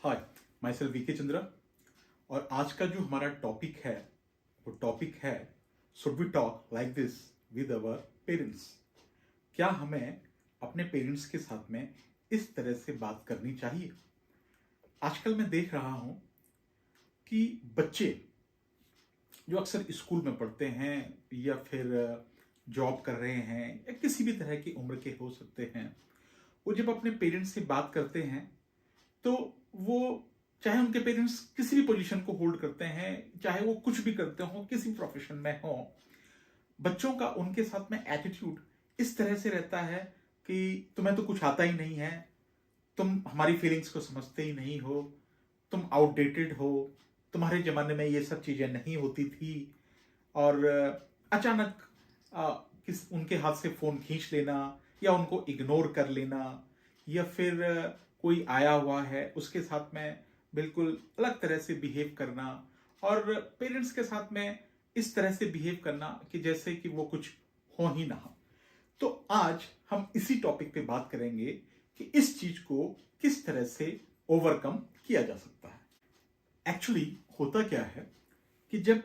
हाय, myself V K Chandra. और आज का जो हमारा टॉपिक है वो टॉपिक है, should we talk like this with our parents. क्या हमें अपने पेरेंट्स के साथ में इस तरह से बात करनी चाहिए? आजकल मैं देख रहा हूं कि बच्चे जो अक्सर स्कूल में पढ़ते हैं या फिर जॉब कर रहे हैं या किसी भी तरह की उम्र के हो सकते हैं, वो जब अपने पेरेंट्स से बात करते हैं तो वो, चाहे उनके पेरेंट्स किसी भी पोजीशन को होल्ड करते हैं, चाहे वो कुछ भी करते हो, किसी प्रोफेशन में हो, बच्चों का उनके साथ में एटीट्यूड इस तरह से रहता है कि तुम्हें तो कुछ आता ही नहीं है, तुम हमारी फीलिंग्स को समझते ही नहीं हो, तुम आउटडेटेड हो, तुम्हारे जमाने में ये सब चीजें नहीं होती थी। और अचानक किस उनके हाथ से फोन खींच लेना या उनको इग्नोर कर लेना, या फिर कोई आया हुआ है उसके साथ में बिल्कुल अलग तरह से बिहेव करना, और पेरेंट्स के साथ में इस तरह से बिहेव करना कि जैसे कि वो कुछ हो ही ना हो। तो आज हम इसी टॉपिक पे बात करेंगे कि इस चीज को किस तरह से ओवरकम किया जा सकता है। एक्चुअली होता क्या है कि जब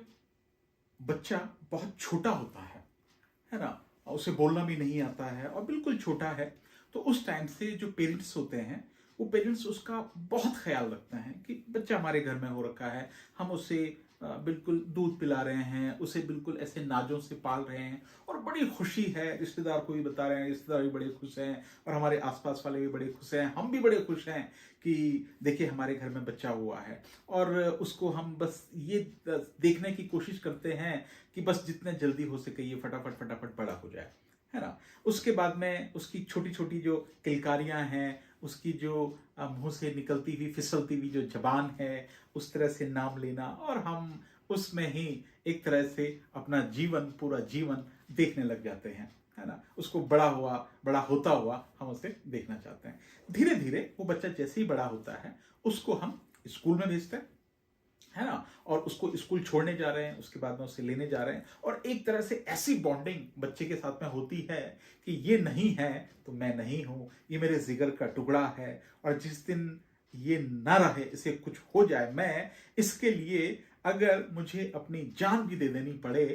बच्चा बहुत छोटा होता है ना, उसे बोलना भी नहीं आता है और बिल्कुल छोटा है, तो उस टाइम से जो पेरेंट्स होते हैं वो पेरेंट्स उसका बहुत ख्याल रखते हैं कि बच्चा हमारे घर में हो रखा है, हम उसे बिल्कुल दूध पिला रहे हैं, उसे बिल्कुल ऐसे नाजों से पाल रहे हैं, और बड़ी खुशी है। रिश्तेदार को भी बता रहे हैं, रिश्तेदार भी बड़े खुश हैं और हमारे आसपास वाले भी बड़े खुश हैं, हम भी बड़े खुश हैं कि देखिए हमारे घर में बच्चा हुआ है। और उसको हम बस ये देखने की कोशिश करते हैं कि बस जितने जल्दी हो सके ये फटाफट फटाफट बड़ा हो जाए, है ना। उसके बाद में उसकी छोटी छोटी जो किलकारियां हैं, उसकी जो मुंह से निकलती हुई फिसलती हुई जो जबान है, उस तरह से नाम लेना, और हम उसमें ही एक तरह से अपना जीवन, पूरा जीवन देखने लग जाते हैं, है ना। उसको बड़ा होता हुआ हम उसे देखना चाहते हैं। धीरे धीरे वो बच्चा जैसे ही बड़ा होता है उसको हम स्कूल में भेजते हैं, है ना, और उसको स्कूल छोड़ने जा रहे हैं, उसके बाद में उसे लेने जा रहे हैं, और एक तरह से ऐसी बॉन्डिंग बच्चे के साथ में होती है कि ये नहीं है तो मैं नहीं हूं, ये मेरे जिगर का टुकड़ा है, और जिस दिन ये ना रहे, इसे कुछ हो जाए, मैं इसके लिए अगर मुझे अपनी जान भी दे देनी पड़े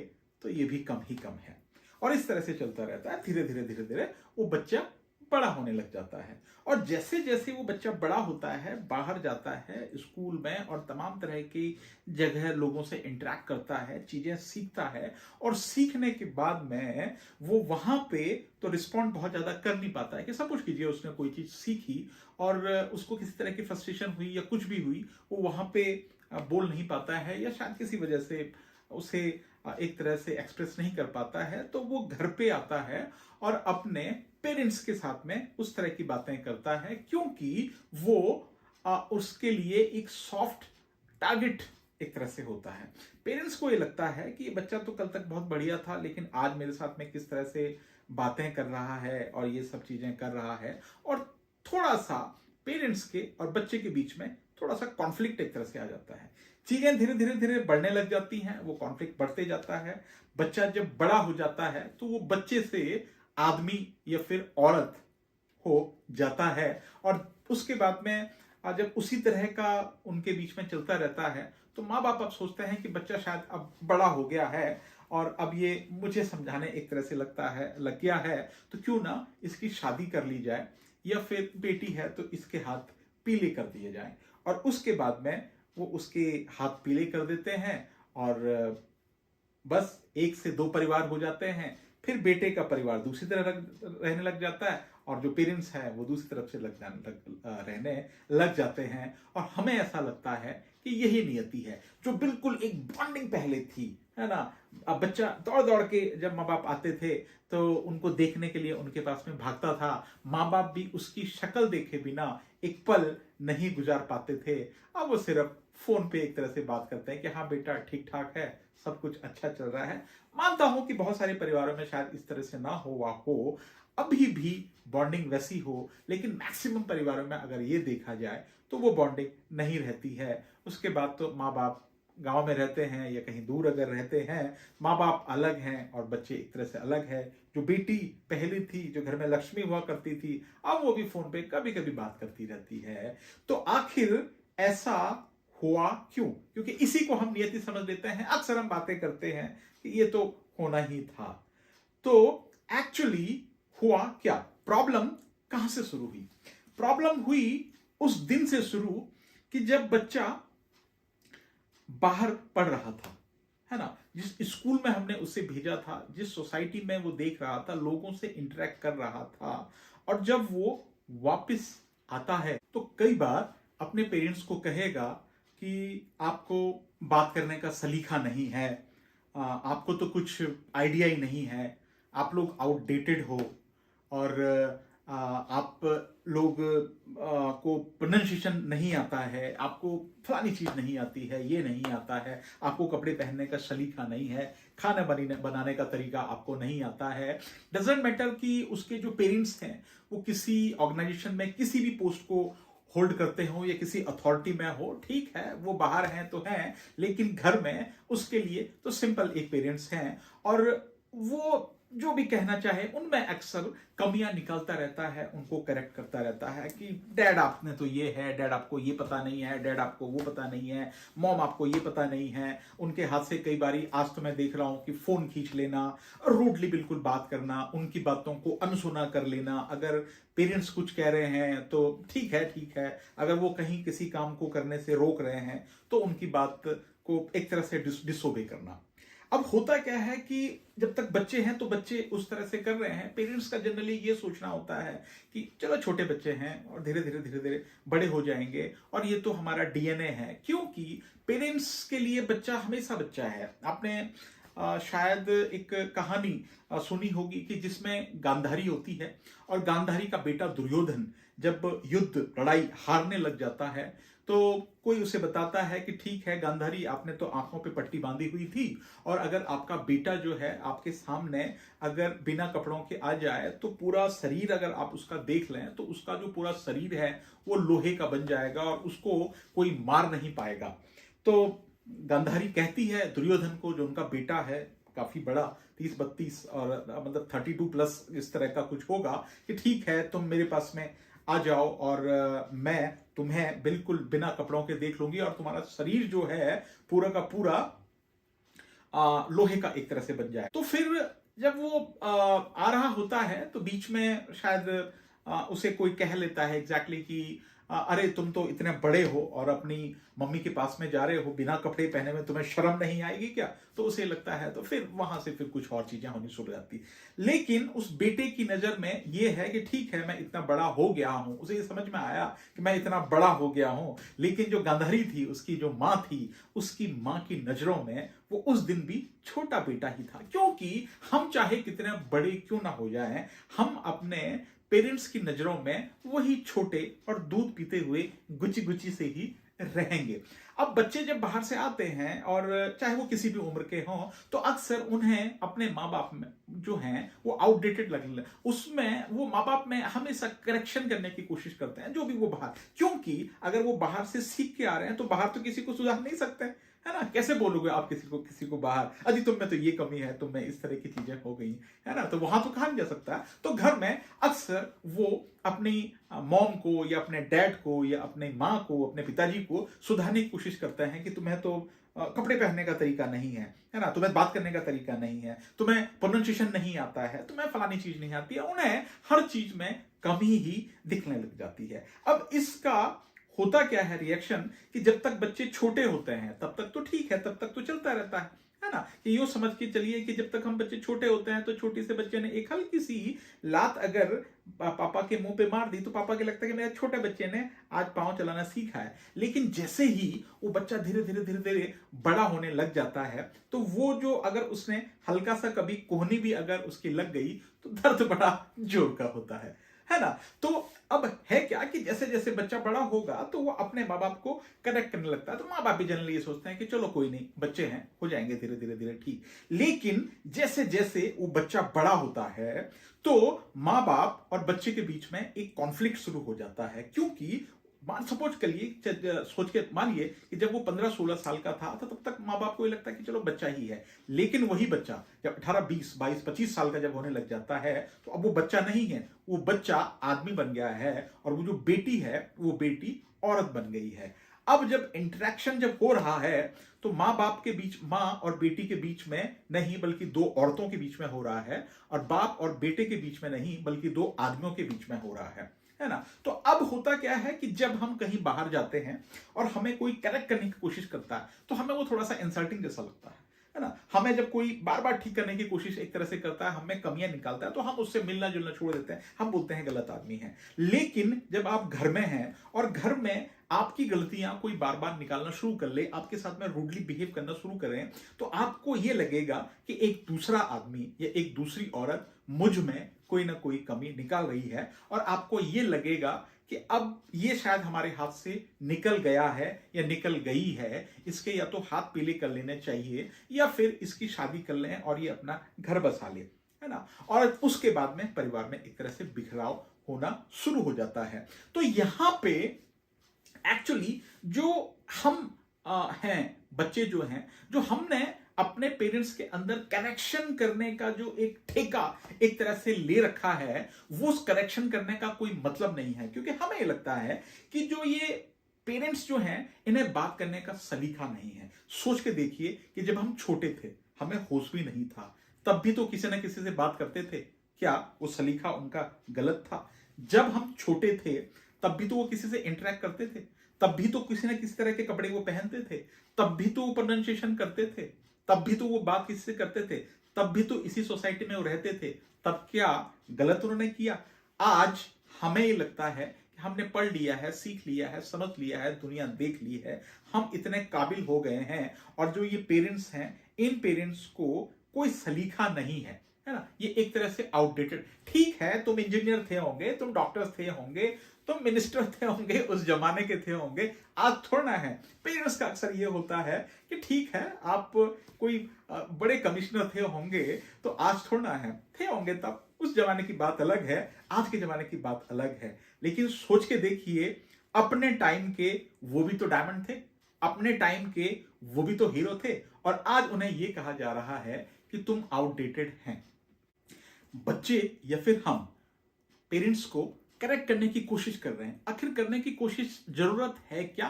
तो ये भी कम ही कम है। और इस तरह से चलता रहता है। धीरे धीरे धीरे धीरे वो बच्चा बड़ा होने लग जाता है, और जैसे जैसे वो बच्चा बड़ा होता है, बाहर जाता है स्कूल में और तमाम तरह की जगह लोगों से इंटरेक्ट करता है, चीजें सीखता है, और सीखने के बाद में वो वहां पे तो रिस्पॉन्ड बहुत ज्यादा कर नहीं पाता है कि सपोज कीजिए उसने कोई चीज सीखी और उसको किसी तरह की फ्रस्ट्रेशन हुई या कुछ भी हुई, वो वहां पे बोल नहीं पाता है, या शायद किसी वजह से उसे एक तरह से एक्सप्रेस नहीं कर पाता है, तो वो घर पे आता है और अपने पेरेंट्स के साथ में उस तरह की बातें करता है, क्योंकि वो उसके लिए एक सॉफ्ट टारगेट एक तरह से होता है। पेरेंट्स को ये लगता है कि ये बच्चा तो कल तक बहुत बढ़िया था, लेकिन आज मेरे साथ में किस तरह से बातें कर रहा है और ये सब चीजें कर रहा है, और थोड़ा सा पेरेंट्स के और बच्चे के बीच में थोड़ा सा कॉन्फ्लिक्ट एक तरह से आ जाता है। चीजें धीरे धीरे धीरे बढ़ने लग जाती हैं, वो कॉन्फ्लिक्ट बढ़ते जाता है। बच्चा जब बड़ा हो जाता है तो वो बच्चे से आदमी या फिर औरत हो जाता है, और उसके बाद में जब उसी तरह का उनके बीच में चलता रहता है तो माँ बाप अब सोचते हैं कि बच्चा शायद अब बड़ा हो गया है और अब ये मुझे समझाने एक तरह से लग गया है, तो क्यों ना इसकी शादी कर ली जाए, या फिर बेटी है तो इसके हाथ पीले कर दिए जाएं। और उसके बाद में वो उसके हाथ पीले कर देते हैं, और बस एक से दो परिवार हो जाते हैं। फिर बेटे का परिवार दूसरी तरह रहने लग जाता है, और जो पेरेंट्स हैं वो दूसरी तरफ से रहने लग जाते हैं, और हमें ऐसा लगता है कि यही नियति है। जो बिल्कुल एक बॉन्डिंग पहले थी, है ना, अब बच्चा दौड़ दौड़ के जब माँ बाप आते थे तो उनको देखने के लिए उनके पास में भागता था, माँ बाप भी उसकी शक्ल देखे बिना एक पल नहीं गुजार पाते थे। अब वो सिर्फ फोन पे एक तरह से बात करते हैं कि हाँ बेटा ठीक ठाक है, सब कुछ अच्छा चल रहा है। मानता हूं कि बहुत सारे परिवारों में शायद इस तरह से ना हुआ हो, अभी भी बॉन्डिंग वैसी हो, लेकिन मैक्सिमम परिवारों में अगर ये देखा जाए तो वो बॉन्डिंग नहीं रहती है। उसके बाद तो माँ बाप गांव में रहते हैं या कहीं दूर अगर रहते हैं, माँ बाप अलग हैं और बच्चे एक तरह से अलग है। जो बेटी पहली थी, जो घर में लक्ष्मी हुआ करती थी, अब वो भी फोन पे कभी कभी बात करती रहती है। तो आखिर ऐसा हुआ क्यों? क्योंकि इसी को हम नियति समझ लेते हैं। अक्सर हम बातें करते हैं कि ये तो होना ही था। तो एक्चुअली हुआ क्या? प्रॉब्लम कहां से शुरू हुई? प्रॉब्लम हुई उस दिन से शुरू कि जब बच्चा बाहर पढ़ रहा था, है ना, जिस स्कूल में हमने उसे भेजा था, जिस सोसाइटी में वो देख रहा था, लोगों से इंटरेक्ट कर रहा था, और जब वो वापस आता है तो कई बार अपने पेरेंट्स को कहेगा कि आपको बात करने का सलीका नहीं है, आपको तो कुछ आइडिया ही नहीं है, आप लोग आउटडेटेड हो, और आप लोग को प्रोनाउंसिएशन नहीं आता है, आपको फलानी चीज नहीं आती है, ये नहीं आता है, आपको कपड़े पहनने का सलीका नहीं है, खाना बनाने का तरीका आपको नहीं आता है। डजेंट मैटर कि उसके जो पेरेंट्स हैं वो किसी ऑर्गेनाइजेशन में किसी भी पोस्ट को होल्ड करते हो या किसी अथॉरिटी में हो, ठीक है, वो बाहर हैं तो हैं, लेकिन घर में उसके लिए तो सिंपल एक पेरेंट्स हैं, और वो जो भी कहना चाहे उनमें अक्सर कमियां निकालता रहता है, उनको करेक्ट करता रहता है कि डैड आपने तो ये है, डैड आपको ये पता नहीं है, डैड आपको वो पता नहीं है, मॉम आपको ये पता नहीं है। उनके हाथ से कई बारी आज तो मैं देख रहा हूं कि फोन खींच लेना, रूडली बिल्कुल बात करना, उनकी बातों को अनसुना कर लेना। अगर पेरेंट्स कुछ कह रहे हैं तो ठीक है, अगर वो कहीं किसी काम को करने से रोक रहे हैं तो उनकी बात को एक तरह से डिसोबे करना। अब होता क्या है कि जब तक बच्चे हैं तो बच्चे उस तरह से कर रहे हैं, पेरेंट्स का जनरली ये सोचना होता है कि चलो छोटे बच्चे हैं और धीरे धीरे बड़े हो जाएंगे, और ये तो हमारा डीएनए है। क्योंकि पेरेंट्स के लिए बच्चा हमेशा बच्चा है। आपने शायद एक कहानी सुनी होगी कि जिसमें गांधारी होती है, और गांधारी का बेटा दुर्योधन जब युद्ध लड़ाई हारने लग जाता है तो कोई उसे बताता है कि ठीक है गांधारी, आपने तो आंखों पे पट्टी बांधी हुई थी, और अगर आपका बेटा जो है आपके सामने अगर बिना कपड़ों के आ जाए तो पूरा शरीर अगर आप उसका देख लें तो उसका जो पूरा शरीर है वो लोहे का बन जाएगा और उसको कोई मार नहीं पाएगा। तो गांधारी कहती है दुर्योधन को, जो उनका बेटा है काफी बड़ा, 30-32 और मतलब 32 प्लस इस तरह का कुछ होगा, कि ठीक है तुम मेरे पास में आ जाओ और मैं तुम्हें बिल्कुल बिना कपड़ों के देख लूंगी, और तुम्हारा शरीर जो है पूरा का पूरा लोहे का एक तरह से बन जाए। तो फिर जब वो आ रहा होता है तो बीच में शायद उसे कोई कह लेता है एग्जैक्टली कि अरे तुम तो इतने बड़े हो और अपनी मम्मी के पास में जा रहे हो बिना कपड़े पहने में, तुम्हें शर्म नहीं आएगी क्या? तो उसे लगता है, तो फिर वहां से फिर कुछ और चीजें होनी शुरू हो जाती। लेकिन उस बेटे की नजर में ये है कि ठीक है मैं इतना बड़ा हो गया हूं, उसे ये समझ में आया कि मैं इतना बड़ा हो गया हूं। लेकिन जो गांधारी थी, उसकी जो मां थी, उसकी मां की नजरों में वो उस दिन भी छोटा बेटा ही था। क्योंकि हम चाहे कितने बड़े क्यों ना हो जाएं, हम अपने पेरेंट्स की नजरों में वही छोटे और दूध पीते हुए गुची गुची से ही रहेंगे। अब बच्चे जब बाहर से आते हैं और चाहे वो किसी भी उम्र के हों तो अक्सर उन्हें अपने माँ बाप में जो हैं वो आउटडेटेड लगने, उसमें वो माँ बाप में हमेशा करेक्शन करने की कोशिश करते हैं जो भी वो बाहर, क्योंकि अगर वो बाहर से सीख के आ रहे हैं तो बाहर तो किसी को सुधार नहीं सकते, है ना। कैसे बोलोगे आप किसी को बाहर, अजी तुम में तो ये कमी है, तुम में इस तरह की चीजें हो गई, है ना, तो वहां तो कहा नहीं जा सकता। तो घर में अक्सर वो अपनी मॉम को या अपने डैड को या अपने माँ को, अपने पिताजी को सुधारने की कोशिश करते हैं कि तुम्हें तो कपड़े पहनने का तरीका नहीं है ना, तुम्हें बात करने का तरीका नहीं है, तुम्हें प्रोनाउंसिएशन नहीं आता है, तुम्हें फलानी चीज नहीं आती है। उन्हें हर चीज में कमी ही दिखने लग जाती है। अब इसका होता क्या है रिएक्शन, कि जब तक बच्चे छोटे होते हैं तब तक तो ठीक है, तब तक तो चलता रहता है ना, कि यूं समझ के चलिए कि जब तक हम बच्चे छोटे होते हैं तो छोटे से बच्चे ने एक हल्की सी लात अगर पापा के मुंह पे मार दी तो पापा के लगता है कि मेरे छोटे बच्चे ने आज पांव चलाना सीखा है। लेकिन जैसे ही वो बच्चा धीरे धीरे बड़ा होने लग जाता है तो वो जो अगर उसने हल्का सा कभी कोहनी भी अगर उसकी लग गई तो दर्द बड़ा जोर का होता है ना। तो अब है क्या कि जैसे जैसे बच्चा बड़ा होगा तो वो अपने माँ बाप को कनेक्ट करने लगता है। तो माँ बाप भी जनरली ये सोचते हैं कि चलो कोई नहीं, बच्चे हैं, हो जाएंगे धीरे धीरे ठीक। लेकिन जैसे जैसे वो बच्चा बड़ा होता है तो माँ बाप और बच्चे के बीच में एक कॉन्फ्लिक्ट शुरू हो जाता है। क्योंकि सपोज करिए, सोच के मानिए कि जब वो 15-16 साल का था तो तब तक माँ बाप को ये लगता है कि चलो बच्चा ही है। लेकिन वही बच्चा जब 18-20-22-25 साल का जब होने लग जाता है तो अब वो बच्चा नहीं है, वो बच्चा आदमी बन गया है, और वो जो बेटी है वो बेटी औरत बन गई है। अब जब इंटरेक्शन जब हो रहा है तो माँ बाप के बीच, माँ और बेटी के बीच में नहीं बल्कि दो औरतों के बीच में हो रहा है, और बाप और बेटे के बीच में नहीं बल्कि दो आदमियों के बीच में हो रहा है ना। तो अब होता क्या है कि जब हम कहीं बाहर जाते हैं और हमें कोई करेक्ट करने की कोशिश करता है तो हमें वो थोड़ा सा इंसल्टिंग जैसा लगता है ना। हमें जब कोई बार बार ठीक करने की कोशिश एक तरह से करता है, हमें कमियां निकालता है, तो हम उससे मिलना जुलना छोड़ देते हैं, हम बोलते हैं गलत आदमी है। लेकिन जब आप घर में हैं और घर में आपकी गलतियां कोई बार बार निकालना शुरू कर ले, आपके साथ में रूडली बिहेव करना शुरू करें, तो आपको यह लगेगा कि एक दूसरा आदमी या एक दूसरी औरत मुझ में कोई ना कोई कमी निकाल रही है, और आपको यह लगेगा कि अब ये शायद हमारे हाथ से निकल गया है या निकल गई है, इसके या तो हाथ पीले कर लेने चाहिए या फिर इसकी शादी कर लें और ये अपना घर बसा ले, है ना। और उसके बाद में परिवार में एक तरह से बिखराव होना शुरू हो जाता है। तो यहां पे एक्चुअली जो हम हैं, बच्चे जो हैं, जो हमने अपने पेरेंट्स के अंदर करेक्शन करने का जो एक ठेका एक तरह से ले रखा है, वो उस करेक्शन करने का कोई मतलब नहीं है, क्योंकि हमें ये लगता है कि जो ये पेरेंट्स जो हैं इन्हें बात करने का सलीका नहीं है। सोच के देखिए कि जब हम छोटे थे, हमें होश भी नहीं था, तब भी तो किसी ना किसी से बात करते थे। क्या वो सलीका उनका गलत था? जब हम छोटे थे तब भी तो वो किसी से इंटरेक्ट करते थे, तब भी तो किसी ना किसी तरह के कपड़े वो पहनते थे, तब भी तो वो प्रोनाउंसिएशन करते थे, तब भी तो वो बात किसी से करते थे, तब भी तो इसी सोसाइटी में वो रहते थे। तब क्या गलत उन्होंने किया? आज हमें ये लगता है कि हमने पढ़ लिया है, सीख लिया है, समझ लिया है, दुनिया देख ली है, हम इतने काबिल हो गए हैं, और जो ये पेरेंट्स हैं, इन पेरेंट्स को कोई सलीका नहीं है ना। ये एक तरह से आउटडेटेड। ठीक है, तुम इंजीनियर थे होंगे, तुम डॉक्टर थे होंगे, तुम मिनिस्टर थे होंगे, उस जमाने के थे होंगे, आज थोड़ा है। पेरेंट्स का अक्सर ये होता है कि ठीक है, आप कोई बड़े कमिश्नर थे होंगे, तो आज थोड़ा है, थे होंगे तब, उस जमाने की बात अलग है, आज के जमाने की बात अलग है। लेकिन सोच के देखिए, अपने टाइम के वो भी तो डायमंड थे, अपने टाइम के वो भी तो हीरो थे, और आज उन्हें यह कहा जा रहा है कि तुम आउटडेटेड हैं। बच्चे या फिर हम पेरेंट्स को करेक्ट करने की कोशिश कर रहे हैं। आखिर करने की कोशिश जरूरत है क्या?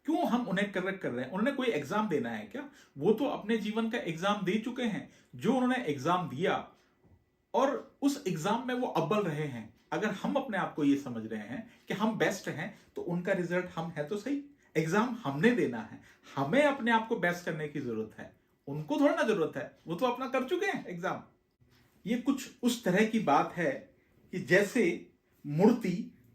क्यों हम उन्हें करेक्ट कर रहे हैं? उन्होंने कोई एग्जाम देना है क्या? वो तो अपने जीवन का एग्जाम दे चुके हैं। जो उन्होंने एग्जाम दिया और उस एग्जाम में वो अव्वल रहे हैं, अगर हम अपने आप को ये समझ रहे हैं कि हम बेस्ट हैं, तो उनका रिजल्ट हम है तो सही। एग्जाम हमने देना है, हमें अपने आप को बेस्ट करने की जरूरत है, उनको थोड़ा ना जरूरत है, वो तो अपना कर चुके हैं एग्जाम। ये कुछ उस तरह की बात है कि जैसे मूर्ति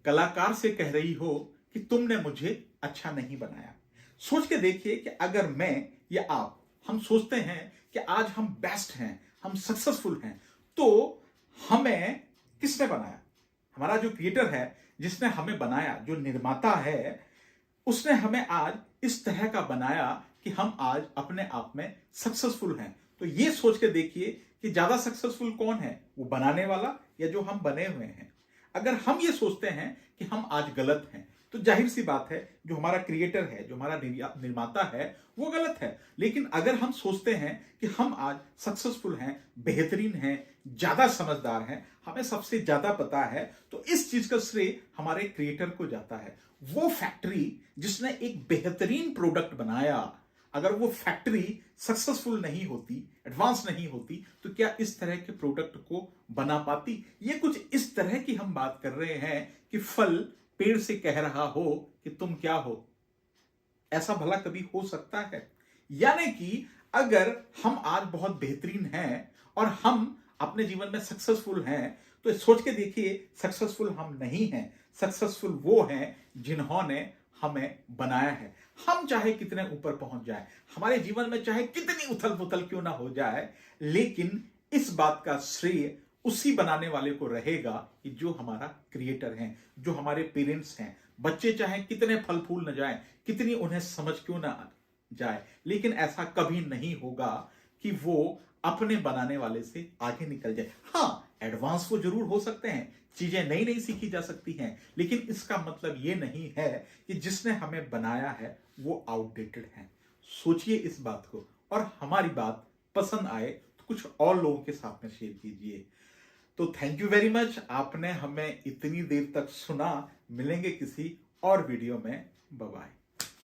कलाकार से कह रही हो कि तुमने मुझे अच्छा नहीं बनाया। सोच के देखिए कि अगर मैं या आप, हम सोचते हैं कि आज हम बेस्ट हैं, हम सक्सेसफुल हैं, तो हमें किसने बनाया? हमारा जो क्रिएटर है, जिसने हमें बनाया, जो निर्माता है, उसने हमें आज इस तरह का बनाया कि हम आज अपने आप में सक्सेसफुल हैं। तो ये सोच के देखिए कि ज्यादा सक्सेसफुल कौन है, वो बनाने वाला या जो हम बने हुए हैं। अगर हम ये सोचते हैं कि हम आज गलत हैं, तो जाहिर सी बात है जो हमारा क्रिएटर है, जो हमारा निर्माता है, वो गलत है। लेकिन अगर हम सोचते हैं कि हम आज सक्सेसफुल हैं, बेहतरीन हैं, ज्यादा समझदार हैं, हमें सबसे ज्यादा पता है, तो इस चीज का श्रेय हमारे क्रिएटर को जाता है। वो फैक्ट्री जिसने एक बेहतरीन प्रोडक्ट बनाया, अगर वो फैक्ट्री सक्सेसफुल नहीं होती, एडवांस नहीं होती, तो क्या इस तरह के प्रोडक्ट को बना पाती? ये कुछ इस तरह की हम बात कर रहे हैं कि फल पेड़ से कह रहा हो कि तुम क्या हो। ऐसा भला कभी हो सकता है? यानी कि अगर हम आज बहुत बेहतरीन हैं और हम अपने जीवन में सक्सेसफुल हैं, तो सोच के देखिए, सक्सेसफुल हम नहीं हैं, सक्सेसफुल वो हैं जिन्होंने हमें बनाया है। हम चाहे कितने ऊपर पहुंच जाए, हमारे जीवन में चाहे कितनी उथल पुथल क्यों ना हो जाए, लेकिन इस बात का श्रेय उसी बनाने वाले को रहेगा कि जो हमारा क्रिएटर है, जो हमारे पेरेंट्स हैं। बच्चे चाहे कितने फल फूल न जाए, कितनी उन्हें समझ क्यों ना जाए, लेकिन ऐसा कभी नहीं होगा कि वो अपने बनाने वाले से आगे निकल जाए। हाँ, एडवांस वो जरूर हो सकते हैं, चीजें नई नई सीखी जा सकती हैं, लेकिन इसका मतलब ये नहीं है कि जिसने हमें बनाया है वो आउटडेटेड है। सोचिए इस बात को, और हमारी बात पसंद आए तो कुछ और लोगों के साथ में शेयर कीजिए। तो थैंक यू वेरी मच, आपने हमें इतनी देर तक सुना। मिलेंगे किसी और वीडियो में। Bye bye.